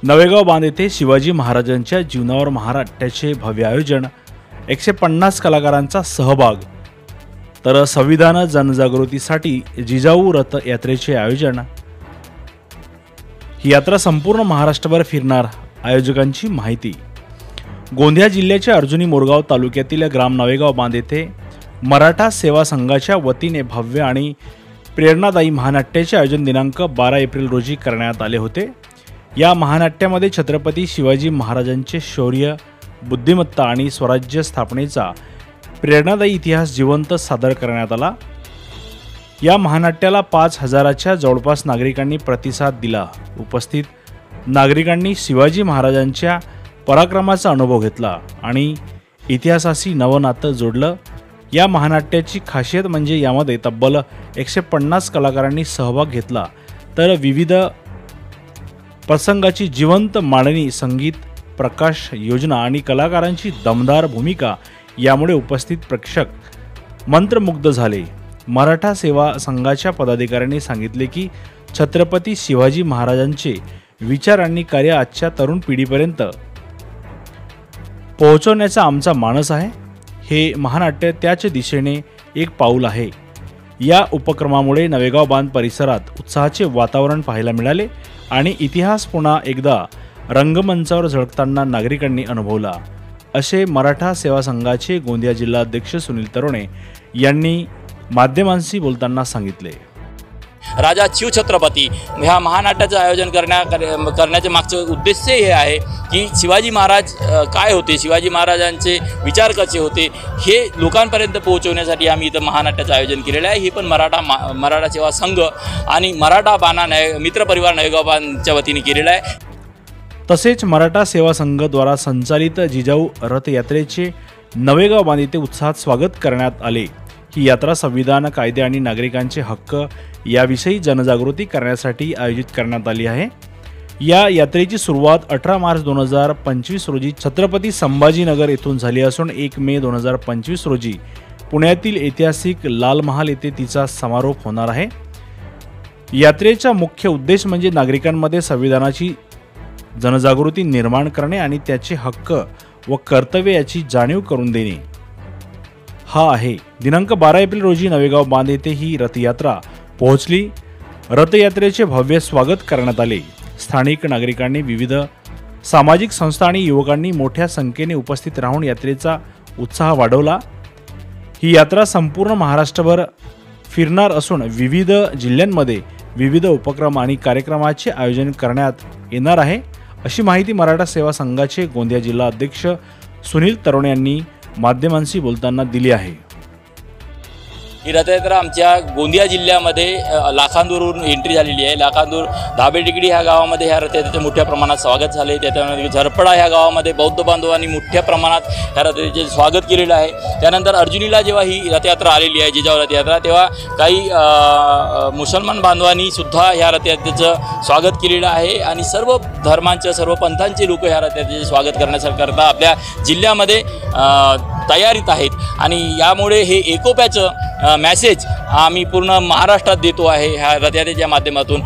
नवेगाव बांध येथे शिवाजी महाराजांच्या जीवनावर महानाट्याचे भव्य आयोजन, 150 कलाकारांचा सहभाग, तर संविधान जनजागृतीसाठी जिजाऊ रथ यात्रेचे आयोजन। ही यात्रा संपूर्ण महाराष्ट्रभर फिरणार। आयोजकांची माहिती। गोंदिया जिल्ह्याच्या अर्जुनी मोरगाव तालुक्यातील ग्राम नवेगाव बांध येथे मराठा सेवा संघाच्या वतीने भव्य आणि प्रेरणादायी महानाट्याचे आयोजन दिनांक 12 एप्रिल रोजी करण्यात आले होते। या महानाट्यामध्ये छत्रपती शिवाजी महाराजांचे शौर्य, बुद्धिमत्ता आणि स्वराज्य स्थापनेचा प्रेरणादायी इतिहास जिवंत सादर करण्यात आला। या महानाट्याला 5000च्या जवळपास नागरिकांनी प्रतिसाद दिला। उपस्थित नागरिकांनी शिवाजी महाराजांच्या पराक्रमाचा अनुभव घेतला आणि इतिहासाशी नवं नातं जोडलं। या महानाट्याची खासियत म्हणजे यामध्ये तब्बल 150 कलाकारांनी सहभाग घेतला, तर विविध प्रसंगाची जिवंत मांडणी, संगीत, प्रकाश योजना आणि कलाकारांची दमदार भूमिका यामुळे उपस्थित प्रेक्षक मंत्रमुग्ध झाले। मराठा सेवा संघाच्या पदाधिकाऱ्यांनी सांगितले की छत्रपती शिवाजी महाराजांचे विचार आणि कार्य आजच्या तरुण पिढीपर्यंत पोहोचवण्याचा आमचा मानस आहे। हे महानाट्य त्याच दिशेने एक पाऊल आहे। या उपक्रमामुळे नवेगाव बांध परिसरात उत्साहाचे वातावरण पाहायला मिळाले आणि इतिहास पुन्हा एकदा रंगमंचावर झळकताना नागरिकांनी अनुभवला, असे मराठा सेवा संघाचे गोंदिया जिल्हा अध्यक्ष सुनील तरोणे यांनी माध्यमांशी बोलताना सांगितले। राजा शिवछत्रपती ह्या महानाट्याचं आयोजन करण्याचे मागचं उद्देश हे आहे की शिवाजी महाराज काय होते, शिवाजी महाराजांचे विचार कसे होते हे लोकांपर्यंत पोहोचवण्यासाठी आम्ही इथं महानाट्याचं आयोजन केलेलं आहे। ही पण मराठा सेवा संघ आणि मराठा बाणा मित्रपरिवार नवेगाव बांधच्या वतीने केलेलं आहे। तसेच मराठा सेवा संघ द्वारा संचालित जिजाऊ रथ यात्रेचे नवेगाव बांध येथे उत्साहात स्वागत करण्यात आले। ही यात्रा संविधान, कायदे आणि नागरिकांचे हक्क याविषयी जनजागृती करण्यासाठी आयोजित करण्यात आली आहे। या यात्रेची सुरुवात 18 मार्च 2025 रोजी छत्रपती संभाजीनगर येथून झाली असून 1 मे 2025 रोजी पुण्यातील ऐतिहासिक लाल महाल येथे तिचा समारोप होणार आहे। यात्रेचा मुख्य उद्देश म्हणजे नागरिकांमध्ये संविधानाची जनजागृती निर्माण करणे आणि त्याचे हक्क व कर्तव्य याची जाणीव करून देणे हा आहे। दिनांक 12 एप्रिल रोजी नवेगाव बांध येथे ही रथयात्रा पोहोचली। रथयात्रेचे भव्य स्वागत करण्यात आले। स्थानिक नागरिकांनी, विविध सामाजिक संस्था आणि युवकांनी मोठ्या संख्येने उपस्थित राहून यात्रेचा उत्साह वाढवला। ही यात्रा संपूर्ण महाराष्ट्रभर फिरणार असून विविध जिल्ह्यांमध्ये विविध उपक्रम आणि कार्यक्रमाचे आयोजन करण्यात येणार आहे, अशी माहिती मराठा सेवा संघाचे गोंदिया जिल्हा अध्यक्ष सुनील तरोणे यांनी माध्यमांशी बोलताना दिली आहे। ही रथयात्रा आमच्या गोंदिया जिल्ह्यामध्ये लाखांदूरवरून एंट्री झालेली आहे। लाखांदूर धाबेटिकडी ह्या गावामध्ये ह्या रथयात्रेचे मोठ्या प्रमाणात स्वागत झाले। त्याच्यामध्ये झरपडा ह्या गावामध्ये बौद्ध बांधवांनी मोठ्या प्रमाणात ह्या रथयात्रेचे स्वागत केलेलं आहे। त्यानंतर अर्जुनीला जेव्हा ही रथयात्रा आलेली आहे, जिजाऊ रथयात्रा, तेव्हा काही मुसलमान बांधवांनी सुद्धा ह्या रथयात्रेचं स्वागत केलेलं आहे आणि सर्व धर्मांच्या, सर्व पंथांचे लोक ह्या रथयात्रेचे स्वागत करण्याकरता आपल्या जिल्ह्यामध्ये तयारीत आहेत आणि यामुळे हे एकोप्याचं मेसेज आम्ही पूर्ण महाराष्ट्रात देतो आहे ह्या रथयात्रेच्या माध्यमातून